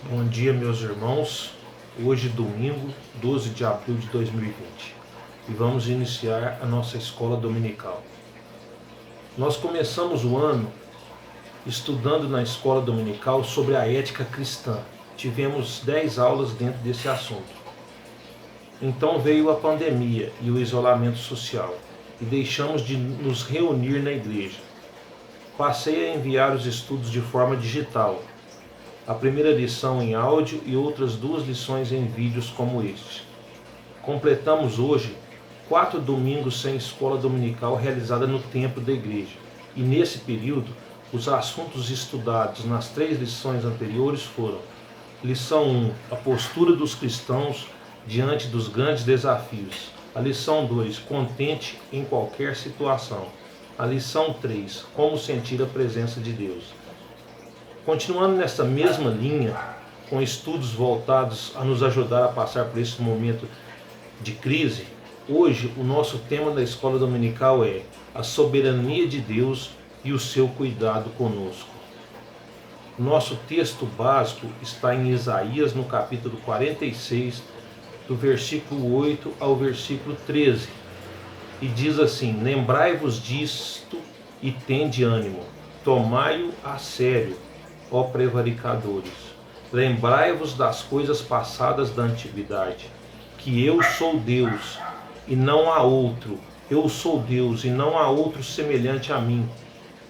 Bom dia, meus irmãos. Hoje, domingo, 12 de abril de 2020, e vamos iniciar a nossa escola dominical. Nós começamos o ano estudando na escola dominical sobre a ética cristã. Tivemos 10 aulas dentro desse assunto. Então veio a pandemia e o isolamento social, e deixamos de nos reunir na igreja. Passei a enviar os estudos de forma digital, a primeira lição em áudio e outras 2 lições em vídeos como este. Completamos hoje 4 domingos sem escola dominical realizada no templo da igreja, e nesse período os assuntos estudados nas 3 lições anteriores foram: lição 1, a postura dos cristãos diante dos grandes desafios; a lição 2, contente em qualquer situação; a lição 3, como sentir a presença de Deus. Continuando nessa mesma linha, com estudos voltados a nos ajudar a passar por esse momento de crise, hoje o nosso tema da escola dominical é a soberania de Deus e o seu cuidado conosco. Nosso texto básico está em Isaías, no capítulo 46, do versículo 8 ao versículo 13, e diz assim: lembrai-vos disto e tende ânimo, tomai-o a sério, ó prevaricadores. Lembrai-vos das coisas passadas da antiguidade, que eu sou Deus e não há outro, eu sou Deus e não há outro semelhante a mim,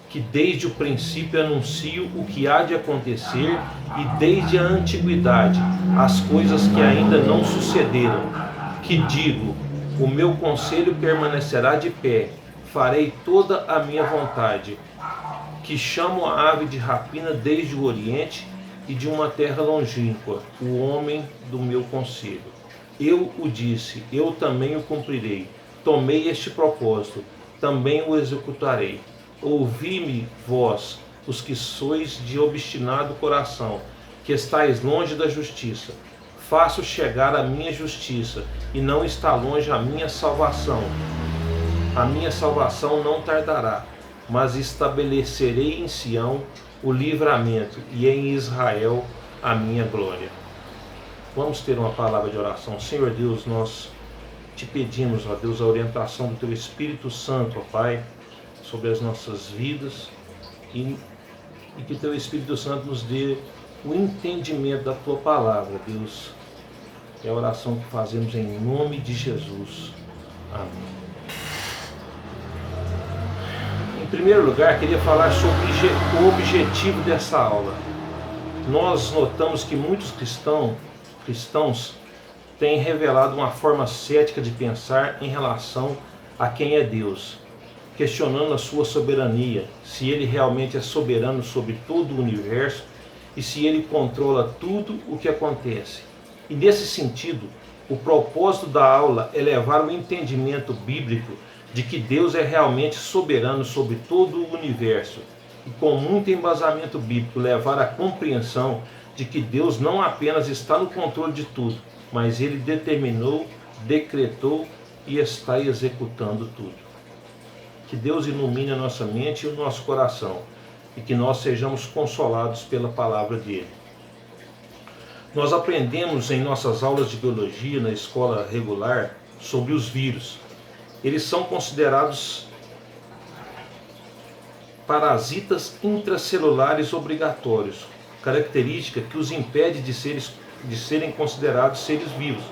que desde o princípio anuncio o que há de acontecer, e desde a antiguidade as coisas que ainda não sucederam, que digo: o meu conselho permanecerá de pé, farei toda a minha vontade, que chamo a ave de rapina desde o Oriente e de uma terra longínqua, o homem do meu conselho. Eu o disse, eu também o cumprirei. Tomei este propósito, também o executarei. Ouvi-me, vós, os que sois de obstinado coração, que estáis longe da justiça. Faço chegar a minha justiça, e não está longe a minha salvação. A minha salvação não tardará, mas estabelecerei em Sião o livramento, e em Israel a minha glória. Vamos ter uma palavra de oração. Senhor Deus, nós te pedimos, ó Deus, a orientação do Teu Espírito Santo, ó Pai, sobre as nossas vidas, e que Teu Espírito Santo nos dê o entendimento da Tua palavra, Deus. É a oração que fazemos em nome de Jesus. Amém. Em primeiro lugar, queria falar sobre o objetivo dessa aula. Nós notamos que muitos cristãos têm revelado uma forma cética de pensar em relação a quem é Deus, questionando a sua soberania, se Ele realmente é soberano sobre todo o universo e se Ele controla tudo o que acontece. E nesse sentido, o propósito da aula é levar o entendimento bíblico de que Deus é realmente soberano sobre todo o universo, e com muito embasamento bíblico levar à compreensão de que Deus não apenas está no controle de tudo, mas Ele determinou, decretou e está executando tudo. Que Deus ilumine a nossa mente e o nosso coração, e que nós sejamos consolados pela palavra dele. Nós aprendemos em nossas aulas de biologia na escola regular sobre os vírus. Eles são considerados parasitas intracelulares obrigatórios, característica que os impede de serem considerados seres vivos,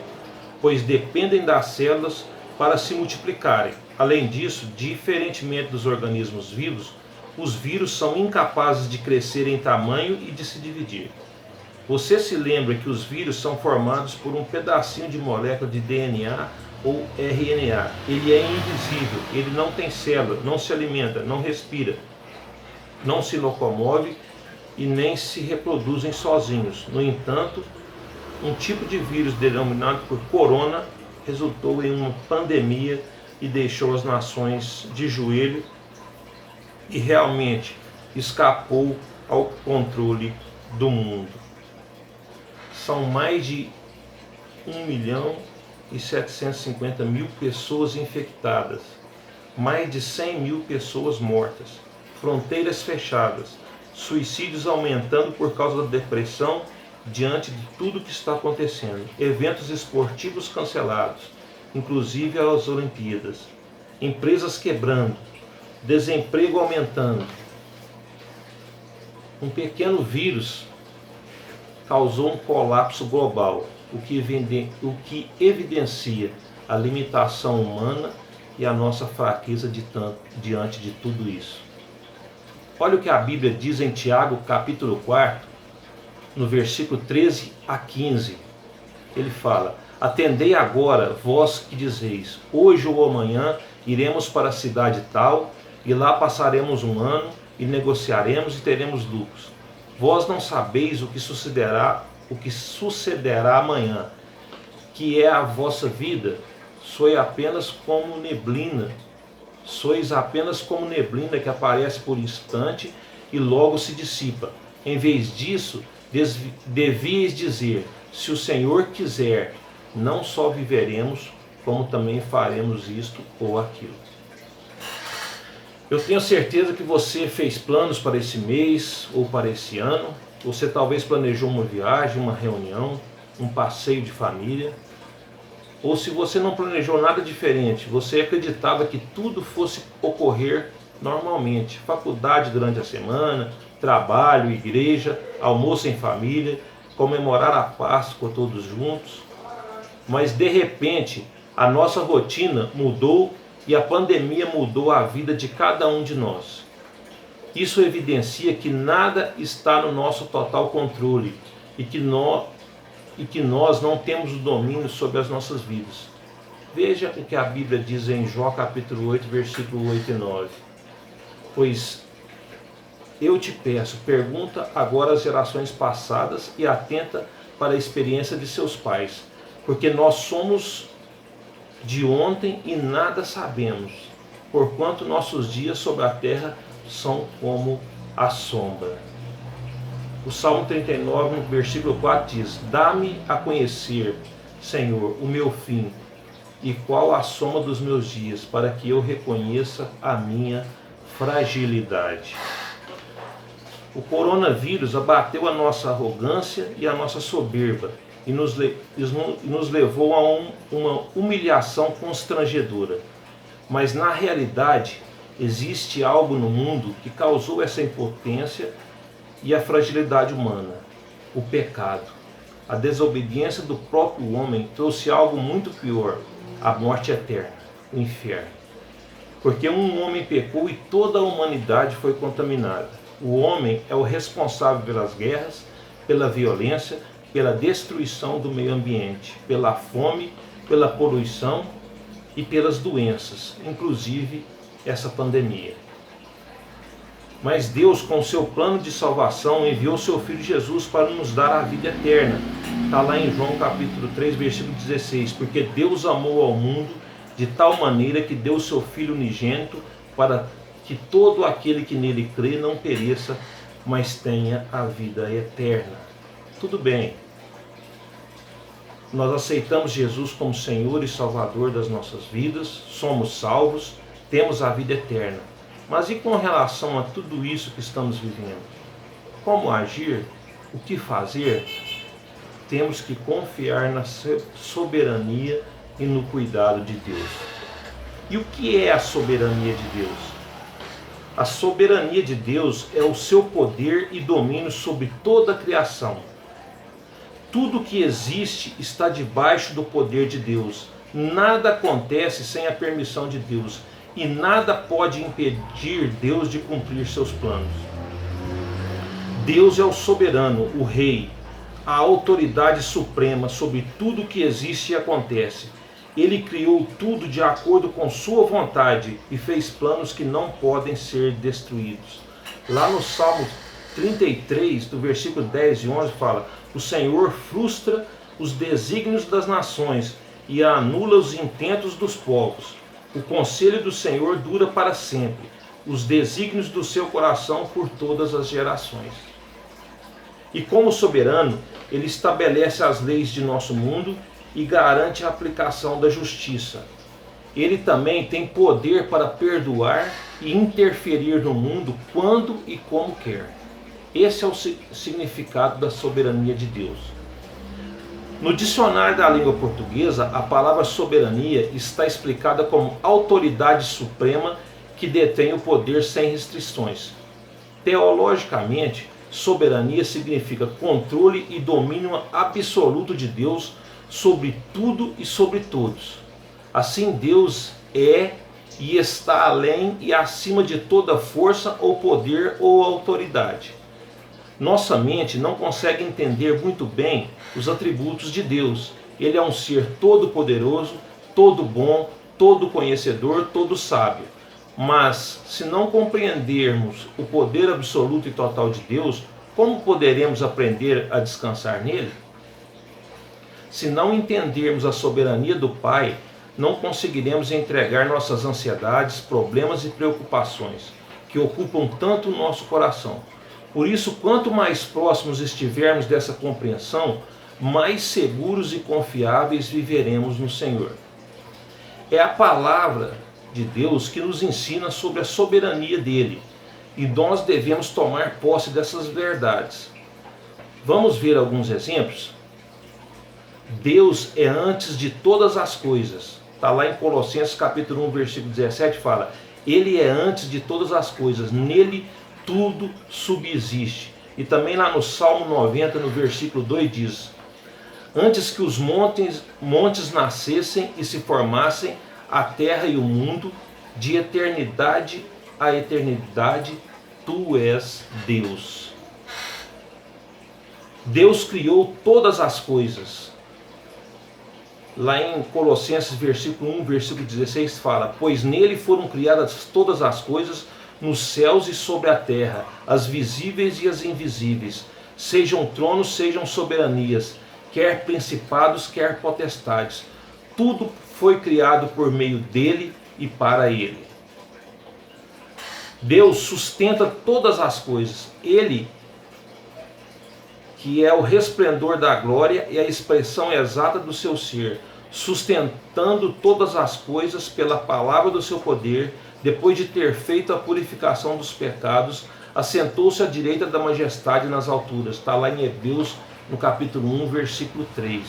pois dependem das células para se multiplicarem. Além disso, diferentemente dos organismos vivos, os vírus são incapazes de crescer em tamanho e de se dividir. Você se lembra que os vírus são formados por um pedacinho de molécula de DNA ou RNA. Ele é invisível, ele não tem célula, não se alimenta, não respira, não se locomove e nem se reproduzem sozinhos. No entanto, um tipo de vírus denominado por corona resultou em uma pandemia e deixou as nações de joelho e realmente escapou ao controle do mundo. São mais de 1.750.000 pessoas infectadas, mais de 100.000 pessoas mortas, fronteiras fechadas, suicídios aumentando por causa da depressão diante de tudo que está acontecendo. Eventos esportivos cancelados, inclusive as Olimpíadas. Empresas quebrando, desemprego aumentando. Um pequeno vírus causou um colapso global, o que evidencia a limitação humana e a nossa fraqueza diante de tudo isso. Olha o que a Bíblia diz em Tiago, capítulo 4, no versículo 13 a 15. Ele fala: atendei agora, vós que dizeis, hoje ou amanhã iremos para a cidade tal, e lá passaremos um ano, e negociaremos e teremos lucros. Vós não sabeis o que sucederá amanhã, que é a vossa vida. Sois apenas como neblina que aparece por instante e logo se dissipa. Em vez disso, devíeis dizer: se o Senhor quiser, não só viveremos, como também faremos isto ou aquilo. Eu tenho certeza que você fez planos para esse mês ou para esse ano. Você talvez planejou uma viagem, uma reunião, um passeio de família. Ou se você não planejou nada diferente, você acreditava que tudo fosse ocorrer normalmente. Faculdade durante a semana, trabalho, igreja, almoço em família, comemorar a Páscoa todos juntos. Mas de repente a nossa rotina mudou e a pandemia mudou a vida de cada um de nós. Isso evidencia que nada está no nosso total controle e que nós não temos o domínio sobre as nossas vidas. Veja o que a Bíblia diz em Jó capítulo 8, versículo 8 e 9. Pois eu te peço, pergunta agora às gerações passadas e atenta para a experiência de seus pais, porque nós somos de ontem e nada sabemos, porquanto nossos dias sobre a terra são como a sombra. O Salmo 39, no versículo 4 diz: dá-me a conhecer, Senhor, o meu fim, e qual a soma dos meus dias, para que eu reconheça a minha fragilidade. O coronavírus abateu a nossa arrogância e a nossa soberba e nos levou a uma humilhação constrangedora. Mas na realidade, existe algo no mundo que causou essa impotência e a fragilidade humana: o pecado. A desobediência do próprio homem trouxe algo muito pior: a morte eterna, o inferno. Porque um homem pecou e toda a humanidade foi contaminada. O homem é o responsável pelas guerras, pela violência, pela destruição do meio ambiente, pela fome, pela poluição e pelas doenças, inclusive essa pandemia. Mas Deus, com seu plano de salvação, enviou seu Filho Jesus para nos dar a vida eterna. Está lá em João capítulo 3, versículo 16. Porque Deus amou ao mundo de tal maneira que deu seu Filho unigênito, para que todo aquele que nele crê não pereça, mas tenha a vida eterna. Tudo bem. Nós aceitamos Jesus como Senhor e Salvador das nossas vidas, somos salvos, temos a vida eterna. Mas e com relação a tudo isso que estamos vivendo? Como agir? O que fazer? Temos que confiar na soberania e no cuidado de Deus. E o que é a soberania de Deus? A soberania de Deus é o seu poder e domínio sobre toda a criação. Tudo que existe está debaixo do poder de Deus. Nada acontece sem a permissão de Deus. E nada pode impedir Deus de cumprir seus planos. Deus é o soberano, o rei, a autoridade suprema sobre tudo que existe e acontece. Ele criou tudo de acordo com sua vontade e fez planos que não podem ser destruídos. Lá no Salmo 33, do versículo 10 e 11, fala: o Senhor frustra os desígnios das nações e anula os intentos dos povos. O conselho do Senhor dura para sempre, os desígnios do seu coração por todas as gerações. E como soberano, ele estabelece as leis de nosso mundo e garante a aplicação da justiça. Ele também tem poder para perdoar e interferir no mundo quando e como quer. Esse é o significado da soberania de Deus. No dicionário da língua portuguesa, a palavra soberania está explicada como autoridade suprema que detém o poder sem restrições. Teologicamente, soberania significa controle e domínio absoluto de Deus sobre tudo e sobre todos. Assim, Deus é e está além e acima de toda força ou poder ou autoridade. Nossa mente não consegue entender muito bem os atributos de Deus. Ele é um ser todo-poderoso, todo bom, todo conhecedor, todo sábio. Mas, se não compreendermos o poder absoluto e total de Deus, como poderemos aprender a descansar nele? Se não entendermos a soberania do Pai, não conseguiremos entregar nossas ansiedades, problemas e preocupações, que ocupam tanto o nosso coração. Por isso, quanto mais próximos estivermos dessa compreensão, mais seguros e confiáveis viveremos no Senhor. É a palavra de Deus que nos ensina sobre a soberania dele, e nós devemos tomar posse dessas verdades. Vamos ver alguns exemplos? Deus é antes de todas as coisas. Está lá em Colossenses capítulo 1, versículo 17, fala: Ele é antes de todas as coisas, nele tudo subsiste. E também lá no Salmo 90, no versículo 2 diz: Antes que os montes nascessem e se formassem, a terra e o mundo, de eternidade a eternidade, tu és Deus. Deus criou todas as coisas. Lá em Colossenses versículo 1, versículo 16 fala: Pois nele foram criadas todas as coisas, nos céus e sobre a terra, as visíveis e as invisíveis, sejam tronos, sejam soberanias, quer principados, quer potestades. Tudo foi criado por meio dele e para ele. Deus sustenta todas as coisas. Ele, que é o resplendor da glória e a expressão exata do seu ser, sustentando todas as coisas pela palavra do seu poder, depois de ter feito a purificação dos pecados, assentou-se à direita da majestade nas alturas. Está lá em Hebreus, no capítulo 1, versículo 3.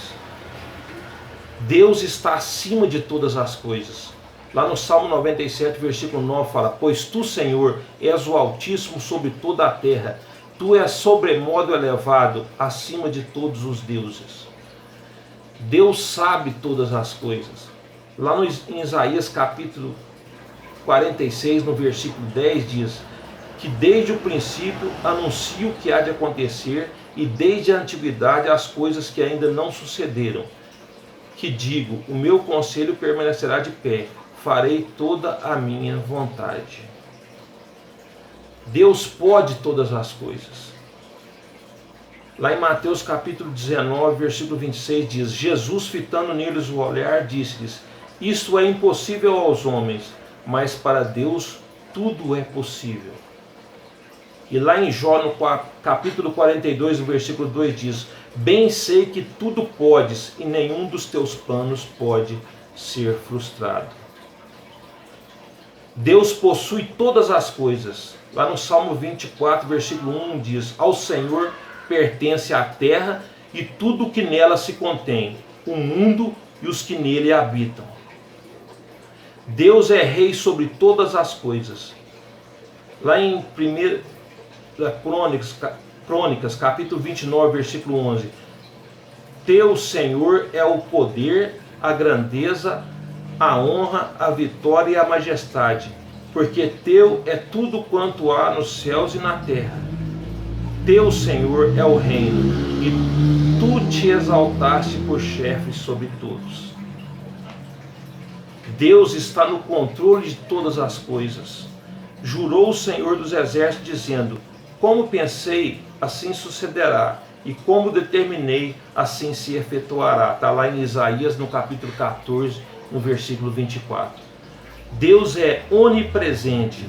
Deus está acima de todas as coisas. Lá no Salmo 97, versículo 9 fala: Pois tu, Senhor, és o Altíssimo sobre toda a terra, tu és sobremodo elevado acima de todos os deuses. Deus sabe todas as coisas. Lá em Isaías capítulo 46, no versículo 10 diz: Que desde o princípio anuncio o que há de acontecer, e desde a antiguidade as coisas que ainda não sucederam. Que digo, o meu conselho permanecerá de pé, farei toda a minha vontade. Deus pode todas as coisas. Lá em Mateus capítulo 19, versículo 26 diz: Jesus, fitando neles o olhar, disse-lhes: Isto é impossível aos homens, mas para Deus tudo é possível. E lá em Jó, no capítulo 42, no versículo 2 diz: Bem sei que tudo podes, e nenhum dos teus planos pode ser frustrado. Deus possui todas as coisas. Lá no Salmo 24, versículo 1 diz: Ao Senhor pertence a terra e tudo que nela se contém, o mundo e os que nele habitam. Deus é rei sobre todas as coisas. Lá em 1 Crônicas, capítulo 29, versículo 11: Teu, Senhor, é o poder, a grandeza, a honra, a vitória e a majestade, porque teu é tudo quanto há nos céus e na terra. Teu, Senhor, é o reino, e tu te exaltaste por chefe sobre todos. Deus está no controle de todas as coisas. Jurou o Senhor dos Exércitos, dizendo: Como pensei, assim sucederá, e como determinei, assim se efetuará. Está lá em Isaías, no capítulo 14, no versículo 24. Deus é onipresente.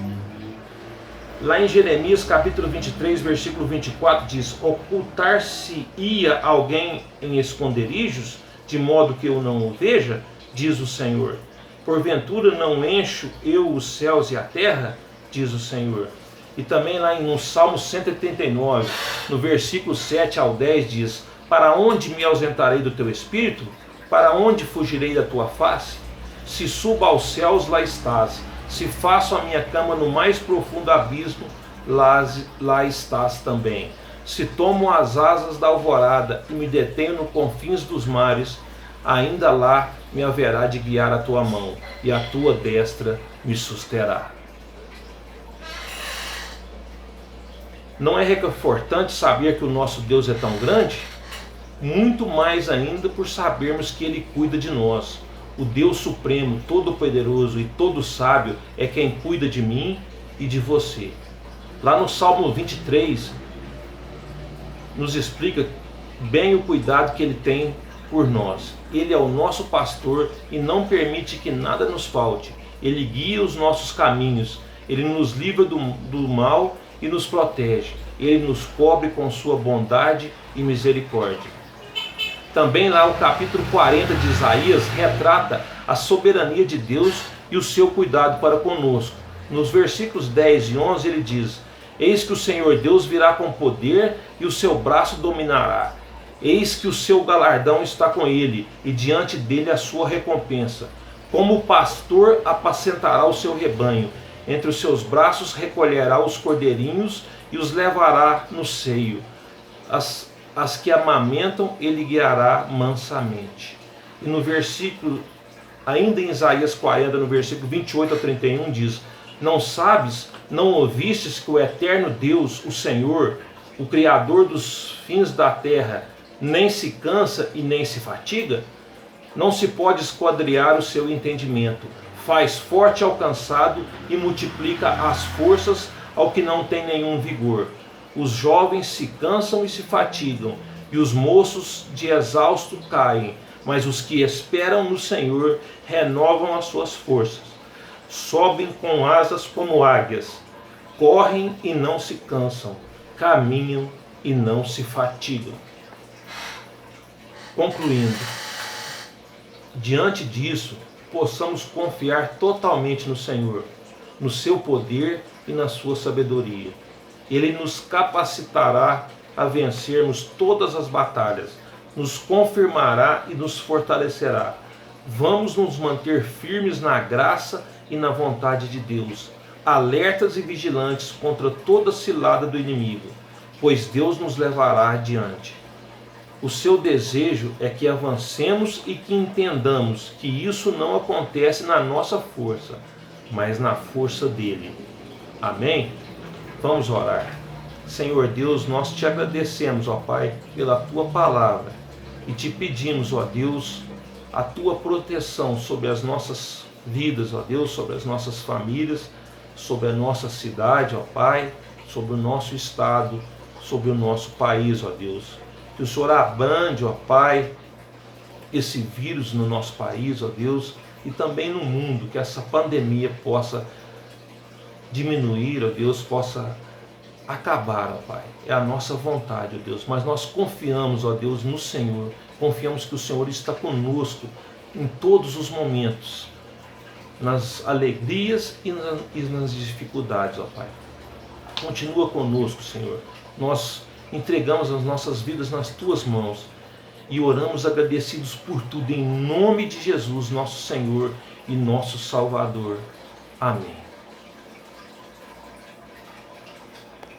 Lá em Jeremias capítulo 23, versículo 24 diz: Ocultar-se-ia alguém em esconderijos, de modo que eu não o veja, diz o Senhor. Porventura não encho eu os céus e a terra, diz o Senhor. E também lá no Salmo 139, no versículo 7 ao 10 diz: para onde me ausentarei do teu espírito? Para onde fugirei da tua face? Se subo aos céus, lá estás. Se faço a minha cama no mais profundo abismo, lá estás também. Se tomo as asas da alvorada e me detenho nos confins dos mares, ainda lá me haverá de guiar a tua mão, e a tua destra me susterá. Não é reconfortante saber que o nosso Deus é tão grande? Muito mais ainda por sabermos que Ele cuida de nós. O Deus Supremo, Todo-Poderoso e Todo-Sábio é quem cuida de mim e de você. Lá no Salmo 23, nos explica bem o cuidado que Ele tem por nós. Ele é o nosso pastor e não permite que nada nos falte. Ele guia os nossos caminhos, Ele nos livra do mal e nos protege. Ele nos cobre com sua bondade e misericórdia. Também lá o capítulo 40 de Isaías retrata a soberania de Deus e o seu cuidado para conosco. Nos versículos 10 e 11 ele diz: eis que o Senhor Deus virá com poder e o seu braço dominará. Eis que o seu galardão está com ele e diante dele a sua recompensa. Como o pastor apacentará o seu rebanho, entre os seus braços recolherá os cordeirinhos e os levará no seio. As que amamentam ele guiará mansamente. E no versículo, ainda em Isaías 40, no versículo 28 a 31 diz: não sabes, não ouvistes que o eterno Deus, o Senhor, o Criador dos fins da terra, nem se cansa e nem se fatiga? Não se pode esquadriar o seu entendimento. Faz forte ao cansado e multiplica as forças ao que não tem nenhum vigor. Os jovens se cansam e se fatigam, e os moços de exausto caem, mas os que esperam no Senhor renovam as suas forças. Sobem com asas como águias, correm e não se cansam, caminham e não se fatigam. Concluindo, diante disso, possamos confiar totalmente no Senhor, no seu poder e na sua sabedoria. Ele nos capacitará a vencermos todas as batalhas, nos confirmará e nos fortalecerá. Vamos nos manter firmes na graça e na vontade de Deus, alertas e vigilantes contra toda cilada do inimigo, pois Deus nos levará adiante. O seu desejo é que avancemos e que entendamos que isso não acontece na nossa força, mas na força dele. Amém? Vamos orar. Senhor Deus, nós te agradecemos, ó Pai, pela tua palavra e te pedimos, ó Deus, a tua proteção sobre as nossas vidas, ó Deus, sobre as nossas famílias, sobre a nossa cidade, ó Pai, sobre o nosso estado, sobre o nosso país, ó Deus. Que o Senhor abrande, ó Pai, esse vírus no nosso país, ó Deus, e também no mundo, que essa pandemia possa diminuir, ó Deus, possa acabar, ó Pai. É a nossa vontade, ó Deus, mas nós confiamos, ó Deus, no Senhor, confiamos que o Senhor está conosco em todos os momentos, nas alegrias e nas dificuldades, ó Pai. Continua conosco, Senhor. Nós entregamos as nossas vidas nas tuas mãos e oramos agradecidos por tudo, em nome de Jesus, nosso Senhor e nosso Salvador. Amém.